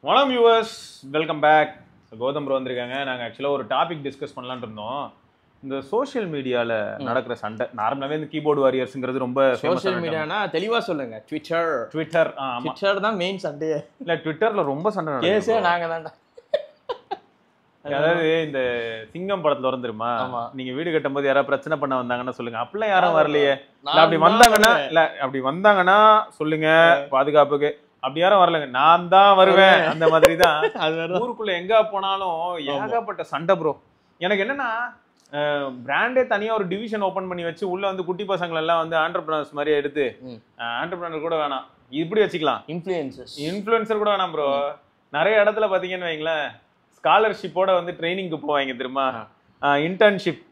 வணக்கம் viewers, welcome back. Gautham bro வந்திருக்காங்க. நாங்கள் ஆக்சுவலாக ஒரு டாபிக் டிஸ்கஸ் பண்ணலான்னு இருந்தோம். இந்த சோஷியல் மீடியாவில் நடக்கிற சண்டை. நார்மலாகவே இந்த கீபோர்டு வாரியர்ஸுங்கிறது ரொம்ப சோஷியல் மீடியானா தெளிவாக சொல்லுங்க. ட்விட்டர் ட்விட்டர் தான் மெயின் சண்டையே. இல்லை, ட்விட்டரில் ரொம்ப சண்டை கேஸே நாங்கள் தான்டா. அதாவது இந்த சிங்கம் படத்துல வந்துருமா, நீங்க வீடு கட்டும் போது யாராவது பிரச்சனை பண்ண வந்தாங்கன்னா சொல்லுங்க. அப்படிலாம் யாரும் வரலையே. அப்படி வந்தாங்கன்னா சொல்லுங்க, பாதுகாப்புக்கு. அப்படி யாரும் வரலங்க, நான் தான் வருவேன். அந்த மாதிரி தான் ஊருக்குள்ள எங்க போனாலும் ஏகப்பட்ட சண்டை ப்ரோ. எனக்கு என்னன்னா, பிராண்டே தனியா ஒரு டிவிஷன் ஓபன் பண்ணி வச்சு உள்ள வந்து குட்டி பசங்களை எல்லாம் வந்து ஆண்டர்பிரினர்ஸ் மாதிரி எடுத்து, ஆண்டர்பிரினர் கூட வேணாம், இப்படி வச்சுக்கலாம், இன்ஃப்ளூயன்சர் கூட வேணாம் ப்ரோ. நிறைய இடத்துல பாத்தீங்கன்னு வைங்களேன், ஸ்காலர்ஷிப்போட வந்து ட்ரைனிங்க்கு போவாங்க தெரியுமா, இன்டர்ன்ஷிப்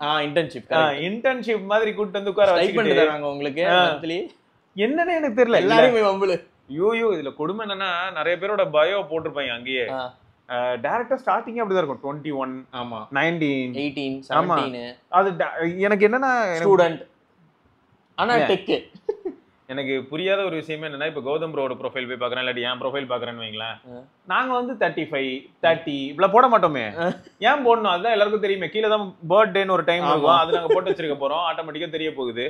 மாதிரி கூட்டு வந்து உட்கார வச்சுக்கிட்டு உங்களுக்கு என்னன்னு எனக்கு தெரியல. எல்லாரும் யூ இதுல கொடுமை என்னன்னா, நிறைய பேரோட பயோ போட்டிருப்பாங்க அங்கேயே. டைரக்டா ஸ்டார்டிங் அப்படிதான் இருக்கும். 21, 19, 18, 17. அது எனக்கு என்னன்னா, ஸ்டூடண்ட் ஆனா டெக். எனக்கு புரியாத ஒரு விஷயமே என்னன்னா, இப்ப கௌதம் ப்ரோட ப்ரொஃபைல் போய் பாக்குறேன், இல்லாட்டி என் ப்ரொஃபைல் பாக்குறேன்னு வைங்களேன், நாங்க வந்து 35, 30 இப்பெல்லாம் போட மாட்டோமே. ஏன் போடணும்? அதுதான் எல்லாருக்கும் தெரியுமே. கீழே தான் பர்த்டேன்னு ஒரு டைம் இருக்கும், அது நாங்க போட்டு வச்சிருக்க போறோம். ஆட்டோமேட்டிக்கா தெரிய போகுது.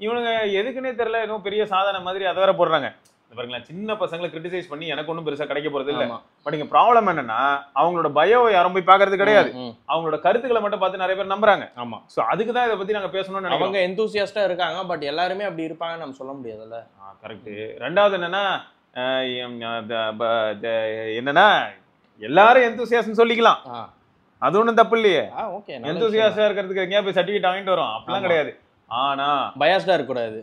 இவனுங்க எதுக்குன்னே தெரியல, ஏதோ பெரிய சாதனை மாதிரி அதை வேற போடுறாங்க. பாருங்களேன், சின்ன பசங்களை கிரிட்டிசைஸ் பண்ணி எனக்கு ஒன்றும் பெருசா கிடைக்க போறது இல்ல. பட் இங்க ப்ராப்ளம் என்னன்னா, அவங்களோட பயோ யாரும் போய் பாக்குறது கிடையாது. அவங்களோட கருத்துக்களை மட்டும் பார்த்து நிறைய பேர் நம்புறாங்க. ஆமா, சோ அதுக்கு தான் இதை பத்தி நாங்க பேசணும்னு நினைக்கிறோம். அவங்க எந்தூசியாஸ்டா இருக்காங்க, பட் எல்லாருமே அப்படி இருப்பாங்கன்னு நம்ம சொல்ல முடியாதுல்ல. கரெக்ட். ரெண்டாவது என்னன்னா, எல்லாரும் எந்தூசியாஸ்ட்னு சொல்லிக்கலாம், அது ஒண்ணும் தப்பு இல்லையே. எந்தூசியாஸ்டா இருக்கிறதுக்கு எங்கேயா போய் சர்டிஃபிகேட் வாங்கிட்டு வரோம், அப்படிலாம் கிடையாது. ஆனா பயாஸ்டா இருக்க கூடாது,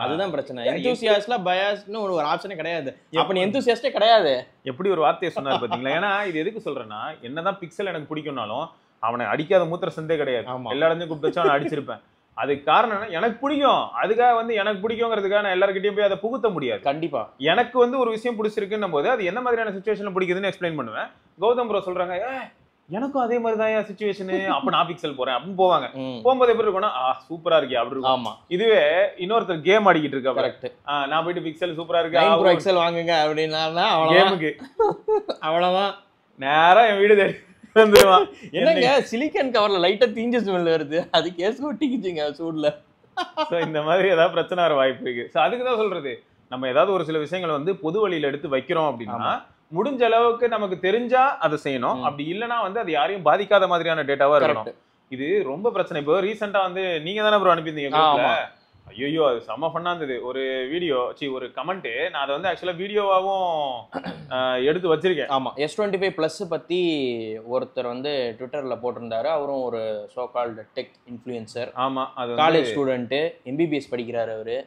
அதுதான் பிரச்சனை. எந்தூசியாஸ்ட்ல பயாஸ்னு ஒரு ஆப்ஷனே கிடையாது. அப்ப நீ எந்தூசியாஸ்டே கிடையாது. எப்படி ஒரு வார்த்தையை சொன்னாரு பாத்தீங்களா? ஏன்னா இது எதுக்கு சொல்றேன்னா, என்னதான் பிக்சல் எனக்கு பிடிக்கும்னாலும் அவனை அடிக்காத மூத்திர சந்தே கிடையாது. எல்லா இடத்தையும் கூப்பிட்டு வச்சு அவனை அடிச்சிருப்பேன். அதுக்கு காரணம் எனக்கு பிடிக்கும். அதுக்காக வந்து எனக்கு பிடிக்குங்கிறதுக்காக நான் எல்லாருக்கிட்டையும் போய் அதை புகுத்த முடியாது. கண்டிப்பா எனக்கு வந்து ஒரு விஷயம் பிடிச்சிருக்குன்னும் போது அது என்ன மாதிரியான சிச்சுவேஷன்ல பிடிக்குதுன்னு எக்ஸ்பிளைன் பண்ணுவேன். கௌதம் ப்ரோ சொல்றாங்க, எனக்கும் அதே மாதிரி தான் சிச்சுவேஷனு, அப்ப நான் பிக்சல் போறேன் அப்படின்னு போவாங்க. போகும்போது எப்படி இருக்கும்னா, சூப்பரா இருக்கே அப்படி இருக்கும். ஆமா, இதுவே இன்னொருத்தர் கேம் ஆடிக்கிட்டு இருக்கா, கரெக்ட், நான் போயிட்டு பிக்சல் சூப்பரா இருக்கு பிக்சல் வாங்குங்க அப்படின்னா கேமுக்கு அவ்வளவுதான், நேரா என் வீடு தேடி வந்துருவான். என்னங்க சிலிக்கன் கவர்ல லைட்டா தீஞ்ச ஸ்மெல் வருது, அது கேஸ் ஒட்டிக்குச்சுங்க சூடுல. இந்த மாதிரி ஏதாவது பிரச்சனை வர வாய்ப்பு இருக்கு. அதுக்குதான் சொல்றது, நம்ம ஏதாவது ஒரு சில விஷயங்களை வந்து பொது வழியில எடுத்து வைக்கிறோம் அப்படின்னா முடிஞ்ச அளவுக்கு நமக்கு தெரிஞ்சா அதை செய்யணும். அப்படி இல்லைன்னா வந்து அது யாரையும் பாதிக்காத மாதிரியான டேட்டாவா இருக்கணும். இது ரொம்ப பிரச்சனை. இப்போ ரீசெண்டா வந்து நீங்க தானே ப்ரோ அனுப்பியிருந்தீங்க. ஐயோ, அது செம்ம ஃபன்னா இருந்தது. ஒரு வீடியோ, ஒரு கமெண்ட், நான் அதை வந்து ஆக்சுவலா வீடியோவாவும் எடுத்து வச்சிருக்கேன். ஆமா, S25+ பத்தி ஒருத்தர் வந்து ட்விட்டர்ல போட்டிருந்தாரு. அவரும் ஒரு சோ கால்டு டெக் இன்ஃப்ளூயன்சர். ஆமா, அது காலேஜ் ஸ்டூடெண்ட், MBBS படிக்கிறாரு அவரு.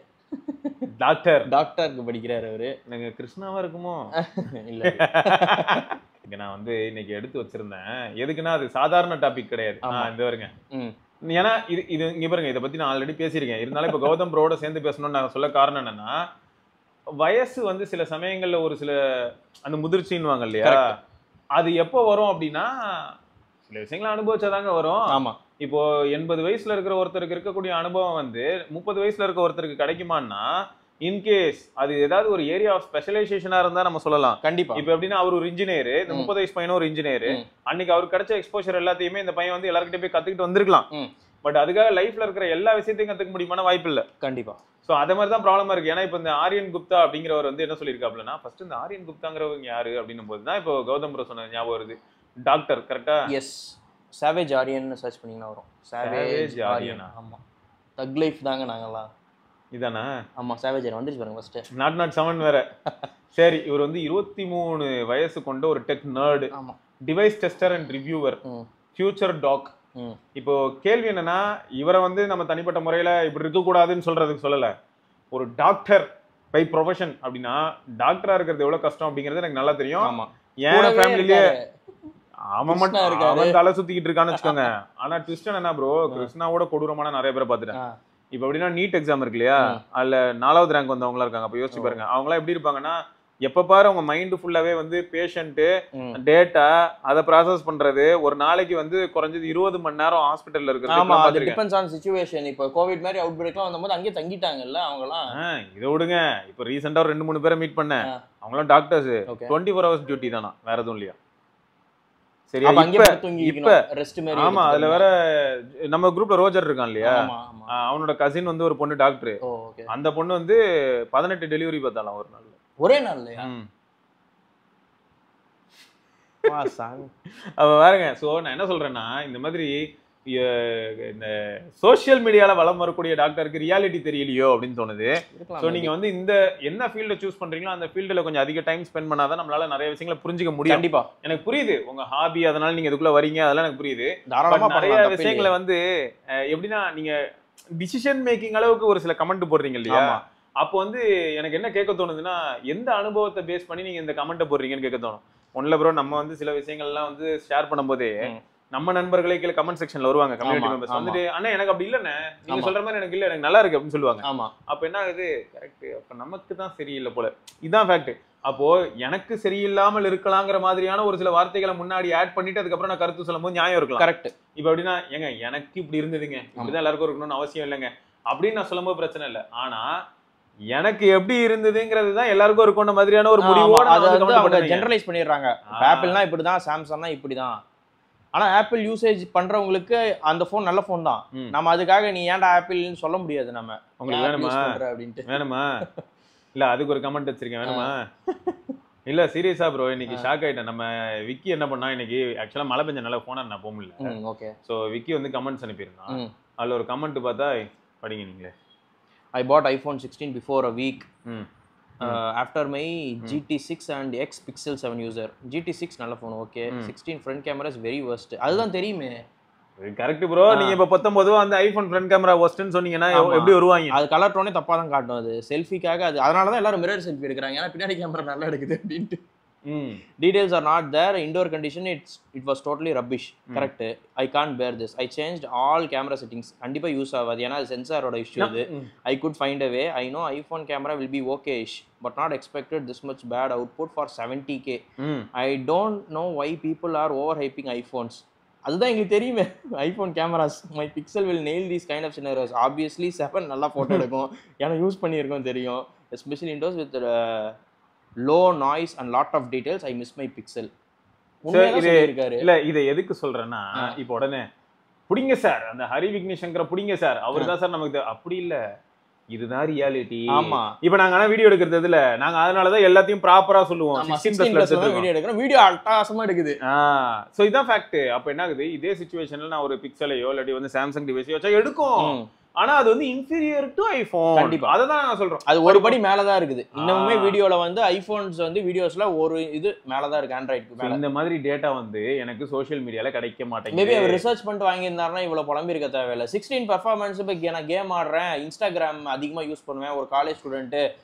டாக்டருக்கு படிக்கிறாரு அவரு. எனக்கு கிருஷ்ணாவா இருக்குமோ இல்ல. நான் வந்து இன்னைக்கு எடுத்து வச்சிருந்தேன். எதுக்குன்னா அது சாதாரண டாபிக் கிடையாது. இந்த வருங்க, ஏன்னா இது இங்க பாருங்க, இதை பத்தி நான் ஆல்ரெடி பேசியிருக்கேன். இருந்தாலும் இப்ப கௌதம் ப்ரோட சேர்ந்து பேசணும்னு நான் சொல்ல காரணம் என்னன்னா, வயசு வந்து சில சமயங்கள்ல ஒரு சில அந்த முதிர்ச்சின்னுவாங்க இல்லையா, அது எப்போ வரும் அப்படின்னா சில விஷயங்களை அனுபவிச்சாதாங்க வரும். ஆமா, இப்போ 80 வயசுல இருக்கிற ஒருத்தருக்கு இருக்கக்கூடிய அனுபவம் வந்து 30 வயசுல இருக்க ஒருத்தருக்கு கிடைக்குமான்னா, இன்கேஸ் அது ஏதாவது ஒரு ஏரியா ஆஃப் ஸ்பெஷலைசேஷனா இருந்தா நம்ம சொல்லலாம். கண்டிப்பா. இப்ப எப்படின்னா, அவர் ஒரு இன்ஜினியர், இந்த 30 வயசு பையனும் ஒரு இன்ஜினியர், அன்னைக்கு அவருக்கு கிடைச்ச எக்ஸ்போஷர் எல்லாத்தையுமே இந்த பையன் வந்து எல்லாருக்கிட்டே போய் கத்துக்கிட்டு வந்திருக்கலாம். பட் அதுக்காக லைஃப்ல இருக்கிற எல்லா விஷயத்தையும் கத்துக்க முடியுமான வாய்ப்பு இல்ல. கண்டிப்பா. சோ அதே மாதிரி தான் ப்ராப்ளமா இருக்கு. ஏன்னா இப்ப இந்த ஆரியன் குப்தா அப்படிங்கிறவர் வந்து என்ன சொல்லியிருக்காப்லன்னா, ஃபர்ஸ்ட் இந்த ஆரியன் குப்தாங்கிறவங்க யாரு அப்படின்னும் போதுதான் இப்போ கௌதம் ப்ரோ சொன்ன ஞாபகம் வருது. டாக்டர், கரெக்டா? எஸ், சாவேஜ் ஆரியன் சர்ச் பண்ணீங்கன்னா வரும். சாவேஜ் ஆரியன். ஆமா, தக் லைஃப் தாங்க நாங்கலாம். இதானா? ஆமா, சாவேஜ் ஆரியன் வந்துருச்சு பாருங்க ஃபர்ஸ்ட். நாட் 7 வேற. சரி, இவர் வந்து 23 வயசு கொண்ட ஒரு டெக் நர்டு. ஆமா, device tester and reviewer, future talk. இப்போ கேள்வி என்னன்னா, இவரை வந்து நம்ம தனிப்பட்ட முறையில இப்படி இருக்க கூடாதுன்னு சொல்றதுக்கு சொல்லல. ஒரு டாக்டர் பை ப்ரொஃபஷன் அப்படின்னா டாக்டரா இருக்கிறது எவ்வளவு கஷ்டம் அப்படிங்கிறது எனக்கு நல்லா தெரியும். ஆமா, என் ஃபேமிலியே அவன் மட்டும் அவன் தலை சுத்திக்கிட்டு இருக்கான்னு வச்சுக்கோங்க. ஆனா ட்விஸ்ட் என்ன ப்ரோ, கிருஷ்ணாவோட கொடூரமான நிறைய பேரை பாத்துட்டேன். இப்ப எப்படின்னா, நீட் எக்ஸாம் இருக்கு இல்லையா, அதுல 4வது ரேங்க் வந்தவங்களா இருக்காங்க. அப்ப யோசிச்சு பாருங்க, அவங்க எல்லாம் எப்படி இருப்பாங்கன்னா, எப்ப பாரு உங்க மைண்ட் ஃபுல்லாவே வந்து பேஷண்ட் டேட்டா அதை ப்ராசஸ் பண்றது, ஒரு நாளைக்கு வந்து குறைஞ்சது 20 மணி நேரம் ஹாஸ்பிட்டல்ல ஆமா, அது இருக்கிறது. Depends on situation. இப்போ கோவிட் மாதிரி அவுட் பிரேக்லாம் வந்தபோது அங்கேயே தங்கிட்டாங்கல்ல அவங்கலாம். இதை விடுங்க, இப்போ ரீசெண்டா ஒரு 2-3 பேரை மீட் பண்ணேன். அவங்களாம் டாக்டர்ஸ் 24 hours டியூட்டி தானா, வேற எதுவும் இல்லையா. சரியா, இப்ப ரெஸ்ட் மாதிரி. ஆமா, அதுல வேற நம்ம குரூப்ல ரோஜர் இருக்கான் இல்லையா, அவனோட கசின் வந்து ஒரு பொண்ணு டாக்டர். அந்த பொண்ணு வந்து 18 டெலிவரி பார்த்தாலாம் ஒரு நாள்ல, ஒரே நாள்லயா? அவ வேறங்க. சோ நான் என்ன சொல்றேன்னா, இந்த மாதிரி இந்த சோசியல் மீடியால வளம் வரக்கூடிய டாக்டருக்கு ரியாலிட்டி தெரியலையோ அப்படின்னு தோணுது. சோ நீங்க வந்து இந்த என்ன ஃபீல்ட சூஸ் பண்றீங்களோ அந்த ஃபீல்டுல கொஞ்சம் அதிக டைம் ஸ்பெண்ட் பண்ணாதான் நம்மளால நிறைய விஷயங்களை புரிஞ்சுக்க முடியும். கண்டிப்பா எனக்கு புரியுது உங்க ஹாபி, அதனால நீங்க இதுக்குள்ள வரீங்க, அதெல்லாம் எனக்கு புரியுது. தாராளமா நிறைய விஷயங்களை வந்து எப்படின்னா நீங்க டிசிஷன் மேக்கிங் அளவுக்கு ஒரு சில கமெண்ட் போடுறீங்க இல்லையா, அப்போ வந்து எனக்கு என்ன கேட்க தோணுதுன்னா, எந்த அனுபவத்தை பேஸ் பண்ணி நீங்க இந்த கமெண்ட்டை போடுறீங்கன்னு கேட்க தோணும். ஒன்ல ப்ரோ, நம்ம வந்து சில விஷயங்கள்லாம் வந்து ஷேர் பண்ணும்போதே நம்ம நண்பர்களே கீழே கமெண்ட் செக்ஷன்ல வருவாங்க, கம்யூனிட்டி மெம்பர்ஸ் வந்துட்டு, அண்ணா எனக்கு அப்படி இல்லைண்ணே, நீங்க சொல்ற மாதிரி எனக்கு இல்ல, எனக்கு நல்லா இருக்கு அப்படின்னு சொல்லுவாங்க. அப்ப என்ன ஆகுது, கரெக்ட், அப்ப நமக்கு தான் சரியில்லை போல, இதுதான் ஃபேக்ட். அப்போ எனக்கு சரியில்லாமல் இருக்கலாங்கிற மாதிரியான ஒரு சில வார்த்தைகளை முன்னாடி ஆட் பண்ணிட்டு அதுக்கப்புறம் நான் கருத்து சொல்லும் போது நியாயம் இருக்கலாம். கரெக்ட். இப்ப எப்படின்னா, ஏங்க எனக்கு இப்படி இருந்ததுங்க, இப்படிதான் எல்லாருக்கும் இருக்கணும்னு அவசியம் இல்லைங்க அப்படின்னு நான் சொல்லும் போது பிரச்சனை இல்லை. ஆனா எனக்கு எப்படி இருந்ததுங்கிறது தான் எல்லாருக்கும் இருக்கும்ன்ற மாதிரியான ஒரு முடிவோட ஜெனரலைஸ் பண்ணிடுறாங்க. ஆப்பிள்னா இப்படிதான், சாம்சங்னா இப்படிதான். ஆனா ஆப்பிள் யூசேஜ் பண்றவங்களுக்கு அந்த போன் நல்ல போன் தான். நம்ம அதுக்காக நீ ஏன்டா ஆப்பிள்னு சொல்ல முடியாது. நம்ம உங்களுக்கு வேணுமா அப்படின்ட்டு வேணுமா இல்ல, அதுக்கு ஒரு கமெண்ட் வச்சிருக்கேன் வேணுமா இல்ல சீரியஸா ப்ரோ, இன்னைக்கு ஷாக் ஆயிட்டேன். நம்ம விக்கி என்ன பண்ணா, இன்னைக்கு ஆக்சுவலா மழை பெஞ்ச நல்லா போனா நான் போக முடியல. ஓகே. சோ விக்கி வந்து கமெண்ட்ஸ் அனுப்பியிருந்தான். அதுல ஒரு கமெண்ட் பார்த்தா, படிங்க நீங்களே. I bought iPhone 16 before a week. After my GT6 and X Pixel 7 user. GT6 நல்ல phone, okay. 16 front camera is very worst. அதுதான் தெரியுமே. Correct bro. நீங்க இப்ப 19 அந்த ஐபோன் ஃப்ரண்ட் கேமரா வர்ஸ்ட்னு சொன்னீங்கன்னா எப்படி வருவாங்க? அது கலர் டோனே தப்பா தான் காட்டும். அது செல்ஃபிக்காக, அது அதனால தான் எல்லாரும் மிரர் செல்ஃபி எடுக்கறாங்க. ஏன்னா பின்னாடி கேமரா நல்லா எடுக்குது அப்படினு. Details are not there. Indoor condition it was totally rubbish. Correct. I can't bear this. I changed all camera settings. கண்டிப்பா யூஸ் ஆகாது. ஏன்னா அது சென்சாரோட இஷ்யூ அது. I could find a way. I know iPhone camera will be okay-ish, but not expected this much bad output for 70k. I don't know why people are overhyping iPhones. அதுதான் எங்களுக்கு தெரியுமே, iPhone cameras my Pixel will nail these kind of scenarios. Obviously 7 நல்லா photo எடுக்கும், ஏன்னா use பண்ணியிருக்கோம் தெரியும். Especially indoors with low noise and lot of details. I miss my pixel. இல்ல இதை எதுக்கு சொல்றேன்னா, இப்போ உடனே புடிங்க சார், அந்த ஹரி விக்னேஷங்கர புடிங்க சார், அவர்தான் சார் நமக்கு அப்படி இல்ல, இதுதான் ரியாலிட்டி. ஆமா, இப்போ நாங்க ஆனா வீடியோ எடுக்கிறதுல நாங்க அதனாலதான் எல்லாத்தையும் ப்ராப்பரா சொல்லுவோம். 16+ வீடியோ எடுக்கிறோம், வீடியோ அட்டகாசமா எடுக்குது. சோ இதான் ஃபேக்ட். அப்ப என்ன ஆகுது, இதே சிச்சுவேஷன்ல நான் ஒரு பிக்சலையோ இல்லாட்டி வந்து சாம்சங் டிவைஸையோ வச்சா எடுக்கும். ஆனா அது வந்து இன்ஃபீரியர் டு ஐபோன். கண்டிப்பா அததான் நான் சொல்றேன். அது ஒரு படி மேலதான் இருக்குது. இன்னுமே வீடியோல வந்து ஐபோன்ஸ் வந்து வீடியோஸ்ல ஒரு இது மேலதான் இருக்கு ஆண்ட்ராய்டுக்கு மேல. இந்த மாதிரி டேட்டா வந்து எனக்கு சோஷியல் மீடியால கிடைக்க மாட்டேங்குது. மேபி அவர் ரிசர்ச் பண்ணிட்டு வாங்கியிருந்தாருன்னா இவ்வளவு புலம்பி இருக்க தேவையில்லை. 16 பெர்ஃபார்மன்ஸ் இப்போ நான் கேம் ஆடுறேன், இன்ஸ்டாகிராம் அதிகமா யூஸ் பண்ணுவேன், ஒரு காலேஜ் ஸ்டூடெண்ட்,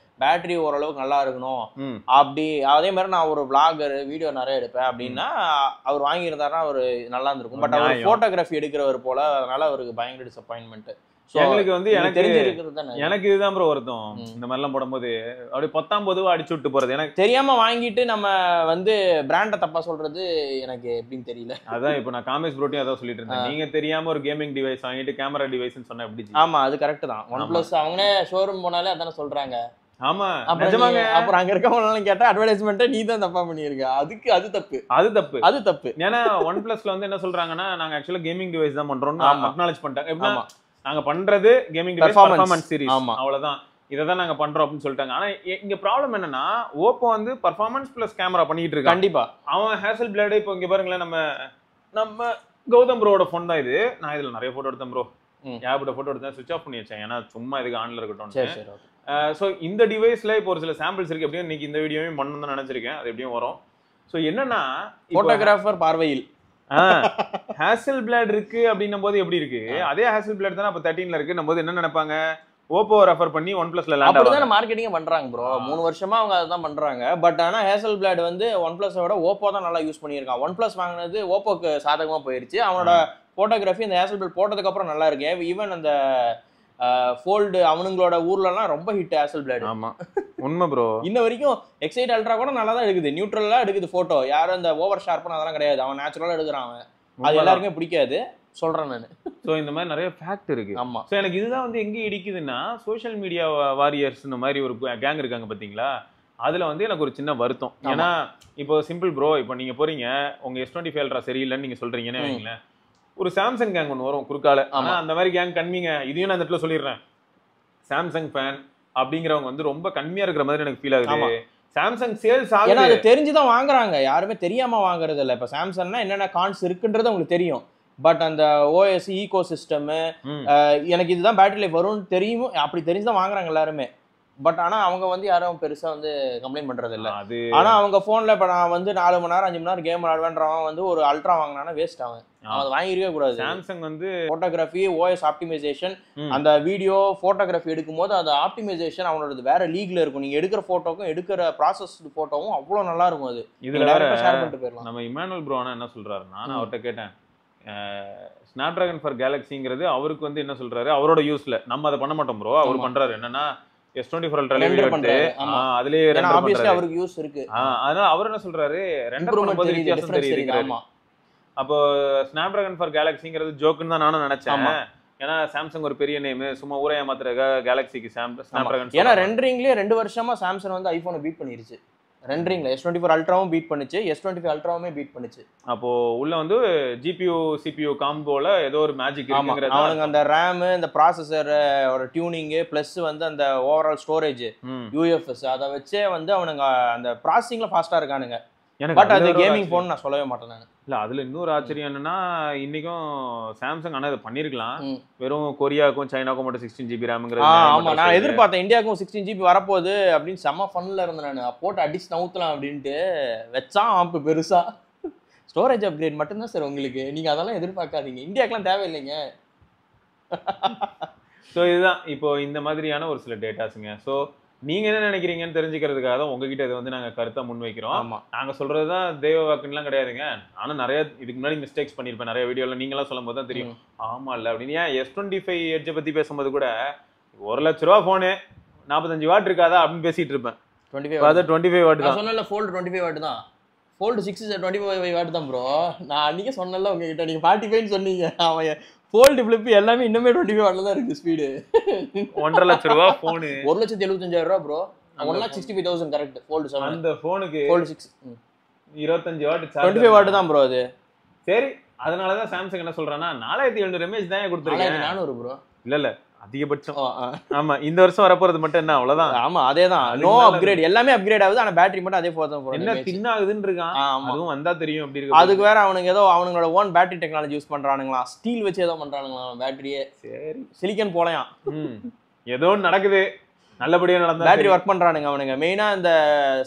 பேட்டரி ஓரளவுக்கு நல்லா இருக்கணும் அப்படி, அதே மாதிரி நான் ஒரு விளாகர், வீடியோ நிறைய எடுப்பேன் அப்படின்னா அவர் வாங்கியிருந்தாருன்னா அவர் நல்லா இருந்திருக்கும். பட் அவர் போட்டோகிராஃபி எடுக்கிறவர் போல, அதனால அவருக்கு பயங்கர டிசப்பாயின்மெண்ட். எங்களுக்கு வந்து எனக்கு இதுதான் ப்ரோ வருத்தம். இந்த மாதிரி எல்லாம் போடும்போது அப்படியே 19 அடிச்சு விட்டு போறது, எனக்கு தெரியாம வாங்கிட்டு நம்ம வந்து பிராண்ட தப்பா சொல்றது எனக்கு எப்படின்னு தெரியல. அதான் இப்போ நான் காமேஷ் ப்ரோட்டையும் அதான் சொல்லிட்டு இருந்தேன், நீங்க தெரியாம ஒரு கேமிங் டிவைஸ் வாங்கிட்டு கேமரா டிவைஸ்னு சொன்னா எப்படி? ஆமா, அது கரெக்ட் தான். OnePlus அவங்க ஷோரூம் போனாலே அதானே சொல்றாங்க. ஆமா, நிஜமாங்க. அப்புறம் அங்க இருக்கவங்க கேட்டா அட்வர்டைஸ்மென்ட் நீ தான் தப்பா பண்ணிருக்க, அதுக்கு அது தப்பு, அது தப்பு. ஏன்னா OnePlusல வந்து என்ன சொல்றாங்கன்னா, நாங்க ஆக்சுவலா கேமிங் டிவைஸ் தான் பண்றோம்னு அக்னாலஜ் பண்ணிட்டாங்க. எப்படின்னா நாங்க பண்றது கேமிங் டிவைஸ் பெர்ஃபார்மன்ஸ் சீரிஸ், அவ்வளவுதான், இததான் நாங்க பண்றோம் அப்படின்னு சொல்லிட்டாங்க. ஆனா இங்க ப்ராப்ளம் என்னன்னா, ஓப்போ வந்து பெர்ஃபார்மன்ஸ் பிளஸ் கேமரா பண்ணிட்டு இருக்கான். கண்டிப்பா அவன் ஹேசல் பிளேட், இப்போ இங்க பாருங்களேன், நம்ம கௌதம் ப்ரோட ஃபோன் தான் இது. நான் இதுல நிறைய போட்டோ எடுத்தேன் ப்ரோ, ஏபோட போட்டோ எடுத்தேன், சுவிட்ச் ஆஃப் பண்ணி வச்சேன், ஏன்னா சும்மா இதுக்கு ஆன்ல இருக்கட்டும். சோ இந்த டிவைஸ்ல இப்போ ஒரு சில சாம்பிள்ஸ் இருக்கு, எப்படியும் இன்னைக்கு இந்த வீடியோவையும் பண்ணணும்னு நினைச்சிருக்கேன், அது எப்படியும் வரும். சோ என்னன்னா, போட்டோகிராஃபர் பார்வையில் ஹேசல் பிளேட் இருக்கு அப்படின்னும் போது எப்படி இருக்கு, அதே ஹேசல் பிளேட் தானே அப்ப 13ல இருக்கு போது என்ன நினைப்பாங்க, ஓப்போ ரெஃபர் பண்ணி OnePlusல லேண்ட் ஆகும். அப்படிதான் மார்க்கெட்டிங் பண்றாங்க ப்ரோ, 3 வருஷமா அவங்க அதான் பண்றாங்க. பட் ஆனா ஹேசல் பிளேட் வந்து OnePlus விட ஓப்போ தான் நல்லா யூஸ் பண்ணியிருக்கான். OnePlus வாங்கினது ஓப்போக்கு சாதகமா போயிருச்சு. அவனோட போட்டோகிராஃபி இந்த ஹேசல் பிளேட் போட்டதுக்கு அப்புறம் நல்லா இருக்கு. ஈவன் அந்த ஃபோல்டு அவனுங்களோட ஊர்லலாம் ரொம்ப ஹிட் ஹேசல் பிளேட். ஆமா உண்மை ப்ரோ. இன்ன வரைக்கும் எக்ஸைட் அல்ட்ரா கூட நல்லா தான் எடுக்குது, நியூட்ரலா எடுக்குது போட்டோ. யாரும் அந்த ஓவர் ஷார்ப்னு அதெல்லாம் கிடையாது, அவன் நேச்சுரலா எடுக்கிறான். அவன் அது எல்லாருக்குமே பிடிக்காது சொல்றேன் நான். ஸோ இந்த மாதிரி நிறைய ஃபேக்ட் இருக்கு. ஆமா. ஸோ எனக்கு இதுதான் வந்து எங்கே இடிக்குதுன்னா, சோஷியல் மீடியா வாரியர்ஸ் இந்த மாதிரி ஒரு கேங் இருக்காங்க பாத்தீங்களா, அதுல வந்து எனக்கு ஒரு சின்ன வருத்தம். ஏன்னா இப்போ சிம்பிள் ப்ரோ, இப்போ நீங்க போறீங்க உங்க S25 அல்ட்ரா சரியில்லைன்னு நீங்க சொல்றீங்கன்னு வைங்களேன், ஒரு சாம்சங் கேங் ஒன்று வரும் குறுக்கால. ஆனா அந்த மாதிரி கேங் கண்மீங்க. இதையும் நான் இந்த இடத்துல சொல்லிடுறேன், சாம்சங் ஃபேன் அப்படிங்கிறவங்க வந்து ரொம்ப கம்மியா இருக்கிற மாதிரி எனக்கு ஃபீல் ஆகுது. சாம்சங் சேல்ஸ் ஆகுது, ஏன்னா அது தெரிஞ்சுதான் வாங்குறாங்க, யாருமே தெரியாம வாங்குறது இல்ல. இப்ப சாம்சங்னா என்னென்ன கான்ஸ் இருக்குன்றது அவங்களுக்கு தெரியும். பட் அந்த ஓஎஸ் ஈகோ சிஸ்டம் எனக்கு இதுதான் பேட்டரி லைஃப் வரும்னு தெரியும், அப்படி தெரிஞ்சுதான் வாங்குறாங்க எல்லாருமே. பட் ஆனா அவங்க வந்து யாரும் பெருசா வந்து கம்ப்ளைண்ட் பண்றது இல்ல. ஆனா அவங்க போன்ல இப்ப நான் வந்து 4 மணி நேரம் 5 மணி நேரம் கேம் விளையாடுறவன் வந்து ஒரு அல்ட்ரா வாங்கினானா வேஸ்ட். அவன் அதை வாங்கிருக்கவே கூடாது. சாம்சங் வந்து போட்டோகிராஃபி, ஓஎஸ் ஆப்டிமைசேஷன், அந்த வீடியோ போட்டோகிராஃபி எடுக்கும் போது அந்த ஆப்டிமைசேஷன் அவனோட வேற லீக்ல இருக்கும். நீங்க எடுக்கிற போட்டோக்கும் எடுக்கிற ப்ராசஸ் போட்டோவும் அவ்வளவு நல்லா இருக்கும். அது இதுல ஷேர் பண்ணிட்டு போயிடலாம். நம்ம இமானுவல் ப்ரோ என்ன சொல்றாருன்னா, நான் அவர்கிட்ட கேட்டேன், ஸ்னாப்டிராகன் ஃபார் கேலக்சிங்கிறது அவருக்கு வந்து என்ன சொல்றாரு, அவரோட யூஸ்ல நம்ம அதை பண்ண மாட்டோம் ப்ரோ. அவர் பண்றாரு என்னன்னா S24 அல்ட்ரா எடுத்து அதுலயே ரெண்டர் பண்றாரு. அவருக்கு யூஸ் இருக்கு. அதனால அவர் என்ன சொல்றாரு, ரெண்டர் பண்ணும்போது வித்தியாசம் தெரியுது. அப்போ ஸ்னாப்டிராகன் ஃபார் கேலக்சிங்கிறது ஜோக்குன்னு தான் நானும் நினைச்சேன். ஏன்னா சாம்சங் ஒரு பெரிய நேம், சும்மா ஊரே ஏமாத்துறதுக்கு கேலக்சிக்கு ஸ்னாப்டிராகன். ஏன்னா ரெண்டரிங்லயே 2 வருஷமா சாம்சங் வந்து ஐபோனை பீட் பண்ணிருச்சு. ரெண்டரிங்ல S24 அல்ட்ராவும் பீட் பண்ணுச்சு, S25 அல்ட்ராவுமே பீட் பண்ணுச்சு. அப்போ உள்ள வந்து GPU CPU காம்போல ஏதோ ஒரு மேஜிக் இருக்குங்கிறது. அவனுங்க அந்த ரேம், இந்த ப்ராசஸர் ஒரு டியூனிங் பிளஸ் வந்து அந்த ஓவரால் ஸ்டோரேஜ் UFS அதை வச்சே வந்து அவனுங்க அந்த ப்ராசஸிங்ல ஃபாஸ்டா இருக்கானுங்க. பட் அது கேமிங் போன் நான் சொல்லவே மாட்டேன் நான். இல்ல அதுல இன்னொரு ஆச்சரியம் என்னன்னா, இன்னைக்கும் சாம்சங் ஆனா இதை பண்ணிருக்கலாம், வெறும் கொரியாவுக்கும் சைனாக்கும் மட்டும் 16GB ரேம்ங்கிறது. ஆமா, நான் எதிர்பார்த்தேன் இந்தியாவுக்கும் 16GB வரப்போகுது அப்படின்னு, செம்ம ஃபன்ல இருந்தேன் நான். போட்டு அடிச்சு நவுத்தலாம் அப்படின்ட்டு வச்சான் ஆப்பு பெருசா. ஸ்டோரேஜ் அப்கிரேட் மட்டும்தான் சார் உங்களுக்கு, நீங்க அதெல்லாம் எதிர்பார்க்காதீங்க, இந்தியாக்கெல்லாம் தேவையில்லைங்க. ஸோ இதுதான் இப்போ இந்த மாதிரியான ஒரு சில டேட்டாஸுங்க. ஸோ நீங்க என்ன நினைக்கிறீங்கன்னு தெரிஞ்சுக்கிறதுக்காக தான் உங்ககிட்ட இதை வந்து நாங்க கருத்தா முன்வைக்கிறோம். நாங்க சொல்றதுதான் தெய்வ வாக்குன்னுலாம் கிடையாதுங்க. ஆனா நிறைய இதுக்கு முன்னாடி மிஸ்டேக்ஸ் பண்ணிருப்பேன் நிறைய வீடியோல, நீங்க எல்லாம் சொல்லும் போது தான் தெரியும் ஆமா இல்ல அப்படின்னு. ஏன் S25 எட்ஜை பத்தி பேசும்போது கூட 1 லட்ச ரூபா போனு 45 வாட் இருக்காதா அப்படின்னு பேசிட்டு இருப்பேன். 25 வாட் தான் சொன்னல. ஃபோல்டு 25 வாட் தான், ஃபோல்டு 6 25 வாட் தான் ப்ரோ. நான் அன்னைக்கே சொன்னல உங்ககிட்ட, நீங்க 45 சொன்னீங்க. அவன் ஃபோல்டு ஃபிளிப் எல்லாமே இன்னுமே 25 வாட்ல தான் இருக்கு ஸ்பீடு. 1.5 லட்ச ரூபா போனு 1,75,000 ரூபா ப்ரோ. 1,65,000 கரெக்ட். ஃபோல்டு 7 அந்த போனுக்கு ஃபோல்டு 6 25 வாட் 25 வாட் தான் ப்ரோ அது. சரி, அதனால தான் சாம்சங் என்ன சொல்றானா 4700 mAh தான் கொடுத்துருக்கேன். 400 ப்ரோ. இல்ல அதிகபட்சம். ஆமா, இந்த வருஷம் வரப்போறது மட்டும் என்ன அவ்வளவுதான். ஆமா அதேதான், நோ அப்கிரேட், எல்லாமே அப்கிரேட் ஆகுது. ஆனா பேட்டரி மட்டும் அதே போல தான் போறோம். என்ன தின் ஆகுதுன்னு இருக்கான், அதுவும் வந்தா தெரியும் அப்படி இருக்கு. அதுக்கு வேற அவனுங்க ஏதோ அவங்களோட ஓன் பேட்டரி டெக்னாலஜி யூஸ் பண்றானுங்களா, ஸ்டீல் வச்சு ஏதோ பண்றானுங்களா பேட்டரியே. சரி, சிலிக்கன் போலயாம். ஏதோ நடக்குது, நல்லபடியா நடந்தா. பேட்டரி ஒர்க் பண்றானுங்க அவனுங்க. மெயினா இந்த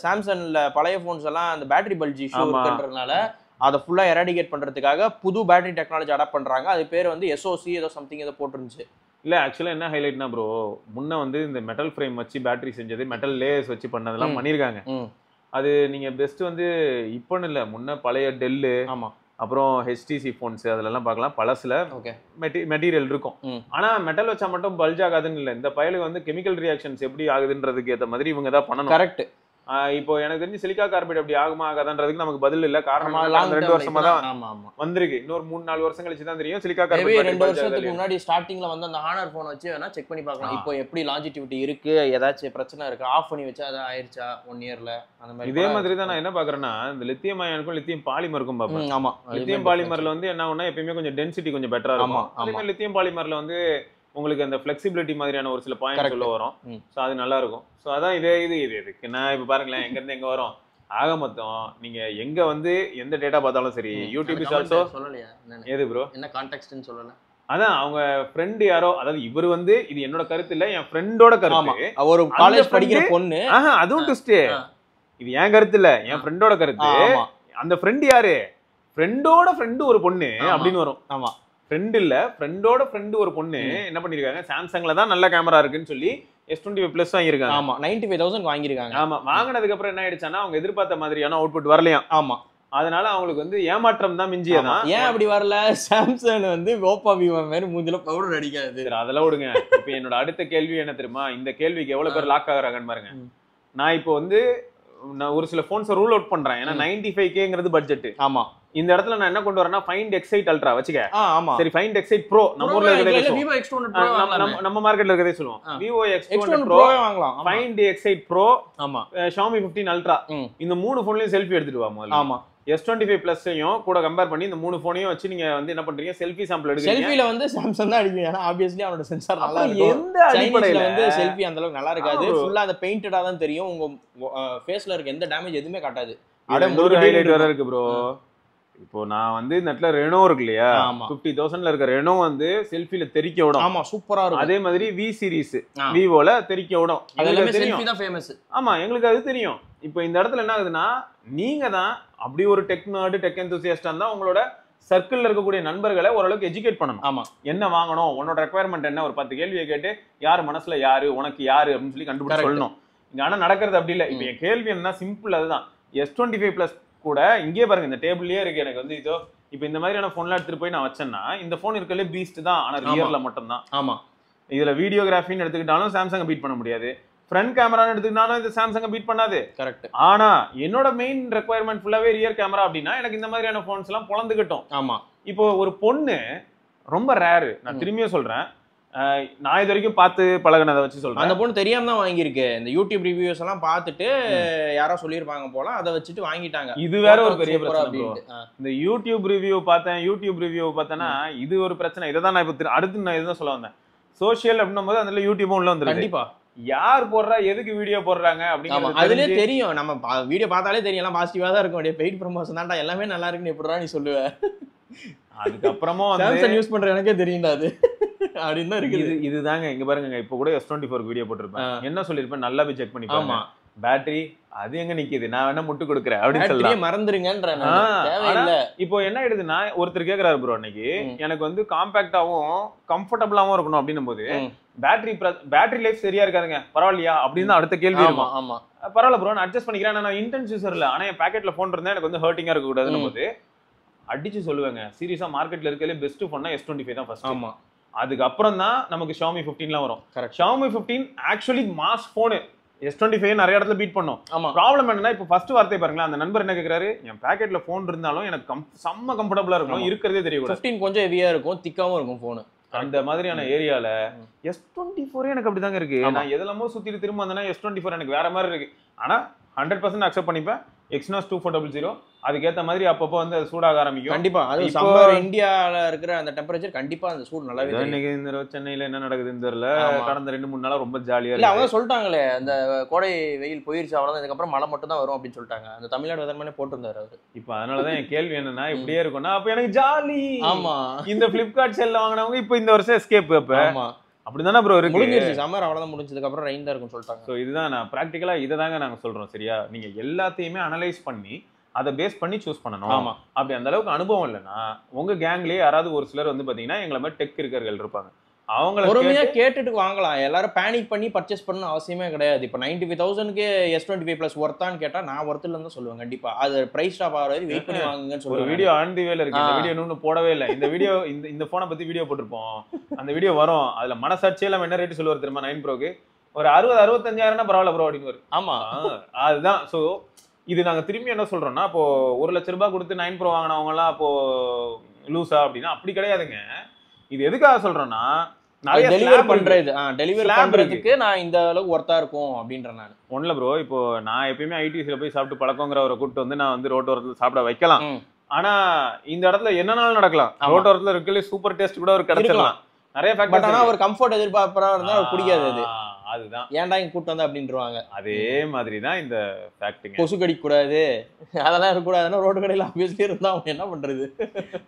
சாம்சங்ல பழைய போன்ஸ் எல்லாம் அந்த பேட்டரி பல்ஜ் இஷ்யூ இருக்குன்றதுனால அதை ஃபுல்லா எராடிகேட் பண்றதுக்காக புது பேட்டரி டெக்னாலஜி அடாப்ட் பண்றாங்க. அது பேர் வந்து SOC ஏதோ சம்திங் ஏதோ போட்டுருந்துச்சு. இல்ல ஆக்சுவலா என்ன ஹைலைட்னா ப்ரோ, முன்ன வந்து இந்த மெட்டல் ஃப்ரேம் வச்சு பேட்டரி செஞ்சது, மெட்டல் லேயர்ஸ் வச்சு பண்ணதெல்லாம் பண்ணிருக்காங்க. அது நீங்க பெஸ்ட் வந்து இப்போன்னு இல்ல, முன்ன பழைய டெல்லு, அப்புறம் HTC போன்ஸ் அதெல்லாம் பார்க்கலாம். பழசுல மெட்டீரியல் இருக்கும். ஆனா மெட்டல் வச்சா மட்டும் பல்ஜ் ஆகாதுன்னு இல்ல, இந்த பயலுக்கு வந்து கெமிக்கல் ரியாக்ஷன்ஸ் எப்படி ஆகுதுன்றதுக்கு ஏற்ற மாதிரி இவங்க தான் பண்ணணும். கரெக்ட். இப்போ எனக்கு தெரிஞ்சு சிலிக்கா கார்பைட் அப்படி ஆகுமா ஆகாதான்றதுக்கு நமக்கு பதில் இல்ல. காரணம் 2 வருஷமா தான் வந்திருக்கு, இன்னொரு 3-4 வருஷம் கழிச்சு தான் தெரியும் சிலிக்கா கார்பைட். 2 வருஷத்துக்கு முன்னாடி ஸ்டார்டிங்ல வந்து அந்த ஹானர் போன் வச்சு வேணா செக் பண்ணி பார்க்கலாம். இப்போ எப்படி லாஞ்சிட்டிவிட்டி இருக்கு, ஏதாச்சும் பிரச்சனை இருக்கு, ஆஃப் பண்ணி வச்சா அது ஆயிருச்சா 1 இயர்ல அந்த மாதிரி. இதே மாதிரி தான் நான் என்ன பாக்குறேன்னா, இந்த லித்தியம் அயனுக்கும் லித்தியம் பாலிமருக்கும் பாப்பேன். ஆமா, லித்தியம் பாலிமர்ல வந்து என்ன ஆகும்னா எப்பயுமே கொஞ்சம் டென்சிட்டி கொஞ்சம் பெட்டரா இருக்கும். அதே மாதிரி லித்தியம் பாலிமர்ல வந்து உங்களுக்கு அந்த ஃபிளெக்சிபிலிட்டி மாதிரியான ஒரு சில பாயிண்ட் சொல்ல வரும். ஸோ அது நல்லா இருக்கும். ஸோ அதான் இது இதுக்கு நான் இப்போ பாருங்களேன், எங்க இருந்து எங்க வரும் ஆக மொத்தம். நீங்க எங்க வந்து எந்த டேட்டா பார்த்தாலும் சரி, யூடியூப் இஸ் ஆல்சோ சொல்லலையா ஏது ப்ரோ என்ன கான்டெக்ஸ்ட்னு சொல்லல. அதான் அவங்க ஃப்ரெண்ட் யாரோ, அதாவது இவர் வந்து இது என்னோட கருத்து இல்ல, என் ஃப்ரெண்டோட கருத்து. ஒரு காலேஜ் படிக்கிற பொண்ணு, அதுவும் ட்விஸ்ட். இது என் கருத்து இல்ல, என் ஃப்ரெண்டோட கருத்து. அந்த ஃப்ரெண்ட் யாரு, ஃப்ரெண்டோட ஃப்ரெண்டு ஒரு பொண்ணு அப்படின்னு வரும். ஆமா, ஃப்ரெண்ட் இல்ல, ஃப்ரெண்டோட ஃப்ரெண்டு ஒரு பொண்ணு என்ன பண்ணிருக்காங்க, சாம்சங்ல தான் நல்ல கேமரா இருக்குன்னு சொல்லி S25 Plus வாங்கியிருக்காங்க. ஆமா, 95,000 வாங்கியிருக்காங்க. ஆமா, வாங்கினதுக்கு அப்புறம் என்ன ஆயிடுச்சுன்னா அவங்க எதிர்பார்த்த மாதிரியான அவுட்புட் வரலையா. ஆமா, அதனால அவங்களுக்கு வந்து ஏமாற்றம் தான் மிஞ்சியதான். ஏன் அப்படி வரல? சாம்சங் வந்து ஓப்போ விவோ மாதிரி மூஞ்சில பவுடர் அடிக்காது. அதெல்லாம் விடுங்க. இப்ப என்னோட அடுத்த கேள்வி என்ன தெரியுமா? இந்த கேள்விக்கு எவ்வளவு பேர் லாக் ஆகுறாங்கன்னு பாருங்க. நான் இப்போ வந்து நான் ஒரு சில போன்ஸ் ரூல் அவுட் பண்றேன். ஏன்னா 95Kங்கிறது பட்ஜெட். ஆமா. இந்த இடத்துல நான் என்ன கொண்டு வரேன்னா Find X8 Ultra வச்சுக்க. ஆமா. சரி Find X8 Pro நம்ம ஊர்ல இருக்கதே Vivo X200 Pro நம்ம மார்க்கெட்ல இருக்கதே சொல்லுவோம். Vivo X200 Pro வாங்கலாம். Find X8 Pro, ஆமா, Xiaomi 15 Ultra இந்த மூணு போன்லயும் செல்ஃபி எடுத்துட்டு வா முதல்ல. ஆமா. S25 Plus-ஐயும் கூட கம்பேர் பண்ணி இந்த மூணு போனையும் வச்சு நீங்க வந்து என்ன பண்றீங்க? செல்ஃபி சாம்பிள் எடுக்கிறீங்க. செல்ஃபில வந்து Samsung தான் அடிக்கும். ஏன்னா obviously அவனோட சென்சார் நல்லா இருக்கும். எந்த அடிப்படையில வந்து செல்ஃபி அந்த அளவுக்கு நல்லா இருக்காது. ஃபுல்லா அந்த பெயிண்டடா தான் தெரியும். உங்க ஃபேஸ்ல இருக்க எந்த டேமேஜ் எதுவுமே காட்டாது. அட ஒரு ஹைலைட் வேற இருக்கு ப்ரோ. இப்போ நான் வந்து நெட்ல ரெனோ இருக்கு இல்லையா? 50,000ல இருக்க ரெனோ வந்து செல்ஃபில தெறிக்க விடும். ஆமா, சூப்பரா இருக்கும். அதே மாதிரி V சீரிஸ் விவோல தெறிக்க விடும். அதெல்லாம் செல்ஃபி தான் ஃபேமஸ். ஆமா, எங்களுக்கு அது தெரியும். இப்போ இந்த இடத்துல என்ன ஆகுதுன்னா, நீங்க தான் அப்படி ஒரு டெக் நர்டு, டெக் எந்தூசியாஸ்டா இருந்தா உங்களோட சர்க்கிள்ல இருக்கக்கூடிய நண்பர்களை ஓரளவுக்கு எஜுகேட் பண்ணணும். ஆமா, என்ன வாங்கணும், உன்னோட ரெக்குவயர்மெண்ட் என்ன, ஒரு 10 கேள்வியை கேட்டு யார் மனசுல யாரு, உனக்கு யாரு அப்படின்னு சொல்லி கண்டுபிடிச்சு சொல்லணும். இங்க ஆனா நடக்கிறது அப்படி இல்லை. இப்போ என் கேள்வி என்ன, சிம்பிள் அதுதான். S25 Plus கூட இங்கே பாருங்க, இந்த டேபிள்லயே இருக்கு. எனக்கு வந்து இதோ இப்போ இந்த மாதிரியான போன்லாம் எடுத்துட்டு போய் நான் வச்சேன்னா, இந்த போன் இருக்கலே பீஸ்ட் தான். ஆனா ரியர்ல மட்டும் தான். ஆமா, இதுல வீடியோகிராஃபின்னு எடுத்துக்கிட்டாலும் சாம்சங் பீட் பண்ண முடியாது. ஃப்ரண்ட் கேமரான்னு எடுத்துக்கிட்டாலும் இது சாம்சங் பீட் பண்ணாது. கரெக்ட். ஆனா என்னோட மெயின் ரெக்குவயர்மெண்ட் ஃபுல்லாவே ரியர் கேமரா அப்படின்னா எனக்கு இந்த மாதிரியான போன்ஸ் எல்லாம் பொழந்துக்கிட்டோம். ஆமா. இப்போ ஒரு பொண்ணு ரொம்ப ரேரு, நான் திரும்பியும் சொல்றேன், நான் இது வரைக்கும் பார்த்து பழகினதை வச்சு சொல்றேன். அந்த பொண்ணு தெரியாம தான் வாங்கியிருக்கு. இந்த யூடியூப் ரிவ்யூஸ் எல்லாம் பார்த்துட்டு யாரோ சொல்லியிருப்பாங்க போல, அதை வச்சுட்டு வாங்கிட்டாங்க. இது வேற ஒரு பெரிய பிரச்சனை. இந்த யூடியூப் ரிவ்யூ பார்த்தேன்னா இது ஒரு பிரச்சனை. இதை தான் நான் இப்போ அடுத்து நான் இதுதான் சொல்ல வந்தேன். சோஷியல் அப்படின்னும் போது அதுல யூடியூபும் உள்ள வந்துருக்கு. கண்டிப்பா யார் போடுறா, எதுக்கு வீடியோ போடுறாங்க அப்படிங்கிறது அதுலயே தெரியும். நம்ம வீடியோ பார்த்தாலே தெரியும் எல்லாம் பாசிட்டிவா தான் இருக்கும். அப்படியே பெய்ட் ப்ரமோஷன் தான்டா, எல்லாமே நல்லா இருக்குன்னு எப்படிடா நீ சொல்லுவ? அதுக்கப்புறமா சாம்சங் யூஸ் பண்ற எனக்கே தெரியும்டா அது அப்படின்னு தான் இருக்குது. இதுதாங்க இங்க பாருங்க, இப்போ கூட S24 வீடியோ போட்டிருப்பேன். என்ன சொல்லிருப்பேன், நல்லா போய் செக் பண்ணி பாருங்க. பேட்டரி அது எங்க நிக்குது, நான் வேணா முட்டு கொடுக்குறேன் அப்படின்னு சொல்லலாம். மறந்துருங்கன்ற. இப்போ என்ன ஆயிடுதுன்னா, ஒருத்தர் கேக்குறாரு ப்ரோ, அன்னைக்கு எனக்கு வந்து காம்பாக்டாவும் கம்ஃபர்டபுளாவும் இருக்கணும் அப்படின்னும் போது பேட்டரி லைஃப் சரியா இருக்காதுங்க, பரவாயில்லையா அப்படின்னு அடுத்த கேள்வி இருக்கும். ஆமா, பரவாயில்ல ப்ரோ, நான் அட்ஜஸ்ட் பண்ணிக்கிறேன், நான் இன்டென்ஸ் யூசர் இல்ல, ஆனா என் பாக்கெட்ல போன் இருந்தா எனக்கு வந்து ஹர்ட்டிங்கா இருக்க கூடாதுன்னு போது அடிச்சு சொல்லுவாங்க. சீரியஸா மார்க்கெட்ல இருக்கலே பெஸ்ட் போன்னா S25 தான் ஃபர்ஸ்ட். ஆமா, அதுக்கப்புறம் தான் நமக்கு Xiaomi 15 வரும். Xiaomi 15 ஆக்சுவலி மாஸ் போனு. S25 நிறைய இடத்துல பீட் பண்ணோம். ப்ராப்ளம் என்னன்னா, இப்போ ஃபர்ஸ்ட் வார்த்தை பாருங்களேன், அந்த நண்பர் என்ன கேக்குறாரு, என் பாக்கெட்ல போன் இருந்தாலும் எனக்கு செம்ம கம்ஃபர்டபுளா இருக்கும், இருக்கிறதே தெரியக்கூடாது. 15 கொஞ்சம் ஹெவியா இருக்கும், திக்காவும் இருக்கும் போன். அந்த மாதிரியான ஏரியால S24 எனக்கு அப்படிதாங்க இருக்கு. நான் எதெல்லாமோ சுத்திட்டு திரும்ப வந்தேன்னா S24 எனக்கு வேற மாதிரி இருக்கு. ஆனா 100% அக்செப்ட் பண்ணிப்பேன். Exynos 2400 அதுக்கேத்த மாதிரி அப்பப்போ வந்து அது சூடாக ஆரம்பிக்கும். கண்டிப்பா, அது சம்மர் இந்தியால இருக்கிற அந்த டெம்பரேச்சர் கண்டிப்பா அந்த சூடு நல்லாவே தெரியும். இன்னைக்கு இந்த சென்னையில என்ன நடக்குதுன்னு தெரியல. கடந்த 2-3 நாளா ரொம்ப ஜாலியா இல்ல, அவங்க சொல்லிட்டாங்களே அந்த கோடை வெயில் போயிருச்சு, அவ்வளவுதான், இதுக்கப்புறம் மழை மட்டும் தான் வரும் அப்படின்னு சொல்லிட்டாங்க. அந்த தமிழ்நாடு வெதர்மேனே போட்டிருந்தாரு அவரு. இப்ப அதனாலதான் என் கேள்வி என்னன்னா, இப்படியே இருக்கும்னா அப்ப எனக்கு ஜாலி. ஆமா, இந்த பிளிப்கார்ட் செல்ல வாங்கினவங்க இப்ப இந்த வருஷம் எஸ்கேப். ஆமா, அப்படிதானே ப்ரோ இருக்கு. முடிஞ்சிருச்சு சம்மர், அவ்வளவுதான், முடிஞ்சதுக்கு அப்புறம் ரெயின் தான் இருக்கும் சொல்லிட்டாங்க. சோ இதுதான் நான் பிராக்டிகலா இதை தாங்க நாங்க சொல்றோம். சரியா, நீங்க எல்லாத்தையுமே அனலைஸ் பண்ணி அதை பேஸ் பண்ணி சூஸ் பண்ணணும். ஆமா, அப்படி அந்த அளவுக்கு அனுபவம் இல்லைன்னா உங்க கேங்லயே யாராவது ஒரு சிலர் வந்து பாத்தீங்கன்னா எங்களை மாதிரி டெக் இருக்கர்கள் இருப்பாங்க, அவங்கள பொறுமையா கேட்டுட்டு வாங்கலாம். எல்லாரும் பேனிக் பண்ணி பர்ச்சேஸ் பண்ணணும் அவசியமே கிடையாது. இப்போ 95,000க்கு S25 Plus ஒர்த்தான்னு கேட்டா நான் ஒர்த்துல தான் சொல்லுவேன். கண்டிப்பா அது பிரைஸ் ஸ்டாப் ஆகிற வரை வெயிட் பண்ணி வாங்குங்கன்னு சொல்லுவேன். ஒரு வீடியோ ஆன் தி வேல இருக்கு, இந்த வீடியோ இன்னும் போடவே இல்லை. இந்த வீடியோ இந்த போனை பத்தி வீடியோ போட்டிருப்போம், அந்த வீடியோ வரும். அதுல மனசாட்சியே நம்ம என்ன ரேட் சொல்லுவார் தெரியுமா? 9 Proக்கு ஒரு 60-65,000 பரவாயில்ல ப்ரோ அப்படின்னு. ஆமா, அதுதான். சோ இது நாங்க திரும்பி என்ன சொல்றோம்னா, இப்போ 1 லட்ச ரூபாய் கொடுத்து 9 Pro வாங்கினவங்க எல்லாம் அப்போ லூசா அப்படின்னா அப்படி கிடையாதுங்க. இது எதுக்காக சொல்றோம்னா, டெலிவரி பண்றதுக்கு நான் இந்த அளவுக்கு ஒர்த்தா இருக்கும் அப்படின்றேன் நான். ஒண்ணுல ப்ரோ, இப்போ நான் எப்பயுமே ஐடிசில போய் சாப்பிட்டு பழக்கங்கிறவரை கூப்பிட்டு வந்து நான் வந்து ரோட்டோரத்துல சாப்பிட வைக்கலாம். ஆனா இந்த இடத்துல என்னன்னாலும் நடக்கலாம். ரோட்டோரத்துல இருக்கல சூப்பர் டேஸ்ட் கூட ஒரு கிடைச்சிடலாம். நிறைய ஃபேக்டர்ஸ். ஆனா ஒரு கம்ஃபர்ட் எதிர்பார்ப்பறா இருந்தா பிடிக்காது. அது அதுதான் ஏன்டா இங்க கூட்டு வந்தா அப்படின்றாங்க. அதே மாதிரி தான் இந்த ஃபேக்டிங். கொசு கடிக்க கூடாது, அதெல்லாம் இருக்க கூடாதுன்னா ரோடு கடையில ஆபீஸ்ல இருந்தா அவங்க என்ன பண்றது?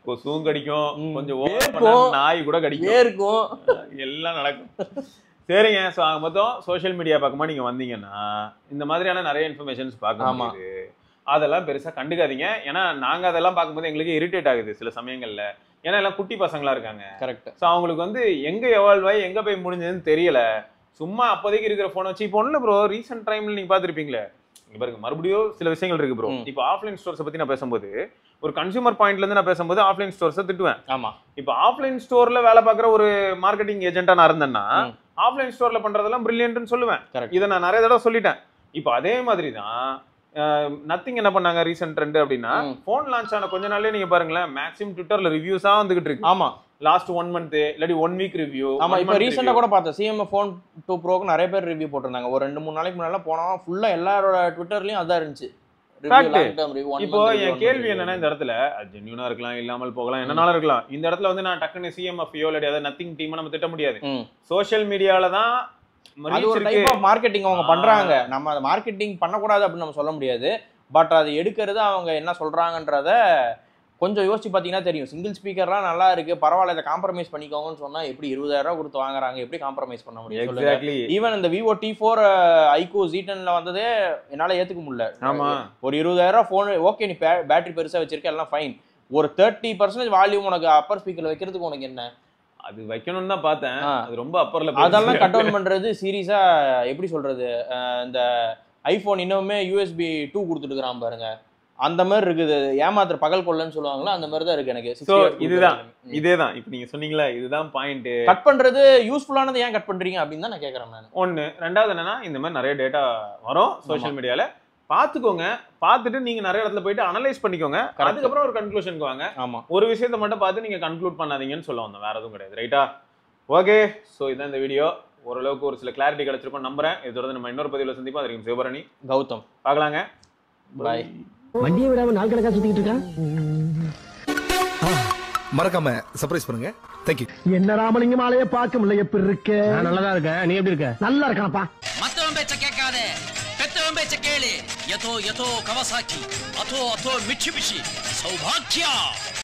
கொசுவும் கடிக்கும், கொஞ்சம் ஓவர் நாய் கூட கடிக்கும், இருக்கும், எல்லாம் நடக்கும். சரிங்க. ஸோ மொத்தம் சோஷியல் மீடியா பக்கமா நீங்க வந்தீங்கன்னா இந்த மாதிரியான நிறைய இன்ஃபர்மேஷன்ஸ் பார்க்க முடியுது. அதெல்லாம் பெருசா கண்டுக்காதீங்க. ஏன்னா நாங்க அதெல்லாம் பார்க்கும்போது எங்களுக்கு இரிட்டேட் ஆகுது சில சமயங்கள்ல. ஏன்னா எல்லாம் குட்டி பசங்களா இருக்காங்க. கரெக்ட். ஸோ அவங்களுக்கு வந்து எங்க எவால்வ் ஆகி எங்க போய் முடிஞ்சதுன்னு தெரியல. சும்மா அப்போதைக்கு இருக்கிற போனை வச்சு இப்போ ஒன்றும் ப்ரோ, ரீசெண்ட் டைம்ல நீங்க பாத்துருப்பீங்களே, இங்க பாருங்க மறுபடியும் சில விஷயங்கள் இருக்கு ப்ரோ. இப்போ ஆஃப்லைன் ஸ்டோர்ஸை பத்தி நான் பேசும்போது ஒரு கன்சூமர் பாயிண்ட்ல இருந்து நான் பேசும்போது ஆஃப்லைன் ஸ்டோர்ஸை திட்டுவேன். ஆமா. இப்போ ஆஃப்லைன் ஸ்டோர்ல வேலை பார்க்குற ஒரு மார்க்கெட்டிங் ஏஜென்ட்டா நான் இருந்தேன்னா ஆஃப்லைன் ஸ்டோர்ல பண்றதெல்லாம் பிரில்லியன்ட்னு சொல்லுவேன். இதை நான் நிறைய தடவை சொல்லிட்டேன். இப்போ அதே மாதிரி தான் நத்திங் என்ன பண்ணாங்க ரீசன்ட் ட்ரெண்ட் அப்படின்னா, போன் லான்ச் ஆன கொஞ்ச நாள்லயே நீங்க பாருங்களேன் மேக்ஸிமம் ட்விட்டர்ல ரிவ்யூஸா வந்துகிட்டு இருக்கு. ஆமா, லாஸ்ட் 1 மந்த் இல்லாட்டி 1 வீக் ரிவ்யூ. ஆமா, இப்போ ரீசெண்டா கூட பார்த்தேன் சிஎம் ஃபோன் 2 ப்ரோக்கு நிறைய பேர் ரிவ்யூ போட்டிருந்தாங்க. ஒரு 2-3 நாளைக்கு முன்னால போனா ஃபுல்லா எல்லாரோட ட்விட்டர்லயும் அதான் இருந்துச்சு. இப்போ என் கேள்வி என்னன்னா, இந்த இடத்துல ஜென்யூனா இருக்கலாம், இல்லாமல் போகலாம், என்னனாலும் இருக்கலாம். இந்த இடத்துல வந்து நான் டக்குன்னு சிஎம்எஃப்ஓ இல்லாட்டி அதாவது நத்திங் டீம் நம்ம திட்ட முடியாது. சோஷியல் மீடியால தான் அது ஒரு டைப் ஆஃப் மார்க்கெட்டிங் அவங்க பண்றாங்க. நம்ம அதை மார்க்கெட்டிங் பண்ணக்கூடாது அப்படின்னு நம்ம சொல்ல முடியாது. பட் அது எடுக்கிறது அவங்க என்ன சொல்றாங்கன்றத கொஞ்சம் யோசிச்சு பார்த்தீங்கன்னா தெரியும். சிங்கிள் ஸ்பீக்கர்லாம் நல்லா இருக்கு, பரவாயில்ல, இதை காம்ப்ரமைஸ் பண்ணிக்கோங்கன்னு சொன்னா எப்படி 20,000 கொடுத்து வாங்குறாங்க, எப்படி காம்ப்ரமைஸ் பண்ண முடியும்? ஈவன் இந்த விவோ T4 ஐகோ Z10ல வந்ததே என்னால ஏத்துக்க முடியல. ஆமா, ஒரு 20,000 போன் ஓகே, நீ பேட்டரி பெருசா வச்சிருக்க எல்லாம் ஃபைன், ஒரு 30% வால்யூம் உனக்கு அப்பர் ஸ்பீக்கர்ல வைக்கிறதுக்கு உனக்கு என்ன? அது வைக்கணும்னு தான் பார்த்தேன். அது ரொம்ப அப்பர்ல அதெல்லாம் கட் டவுன் பண்றது சீரியஸா எப்படி சொல்றது, இந்த ஐபோன் இன்னுமே USB 2 கொடுத்துட்டு இருக்கான் பாருங்க, அந்த மாதிரி இருக்குது. ஏமாத்துற பகல் கொள்ளன்னு சொல்லுவாங்களா, அந்த மாதிரி தான் இருக்கு எனக்கு. இதுதான் இதேதான் இப்ப நீங்க சொன்னீங்களா, இதுதான் பாயிண்ட். கட் பண்றது யூஸ்ஃபுல்லானது ஏன் கட் பண்றீங்க அப்படின்னு தான் நான் கேட்கறேன் நான். ஒண்ணு. ரெண்டாவது என்னன்னா, இந்த மாதிரி நிறைய டேட்டா வரும் சோஷியல் மீடியால, பாத்துக்கோங்க. பார்த்துட்டு நீங்க நிறைய இடத்துல போயிட்டு அனலைஸ் பண்ணிக்கோங்க. அதுக்கப்புறம் ஒரு கன்க்ளூஷனுக்கு வாங்க. ஆமா, ஒரு விஷயத்தை மட்டும் பார்த்து நீங்க கன்க்ளூட் பண்ணாதீங்கன்னு சொல்ல வந்தோம், வேற எதுவும் கிடையாது. ரைட்டா? ஓகே, சோ இதான் இந்த வீடியோ. ஓரளவுக்கு ஒரு சில கிளாரிட்டி கிடைச்சிருக்கும் நம்புறேன். இதை தொடர்ந்து நம்ம இன்னொரு பதிவுல சந்திப்போம். அது வரைக்கும் சிவபரணி, கௌதம், பார்க்கலாங்க. பாய். வண்டியை விடாம நாள் கணக்கா சுத்திட்டு இருக்கான். மறக்காம சர்ப்ரைஸ் பண்ணுங்க. Thank you. என்ன ராமலிங்கம் ஆளைய பார்க்க முடியல, எப்படி இருக்க? நான் நல்லதா இருக்கேன், நீ எப்படி இருக்க? நல்லா இருக்கானப்பா. மத்தவன் பேச்ச கேட்காதே, பெத்தவன் பேச்ச கேளு. யதோ யதோ கவசாக்கி, அதோ அதோ மிட்சுபிஷி, சௌபாக்கியா.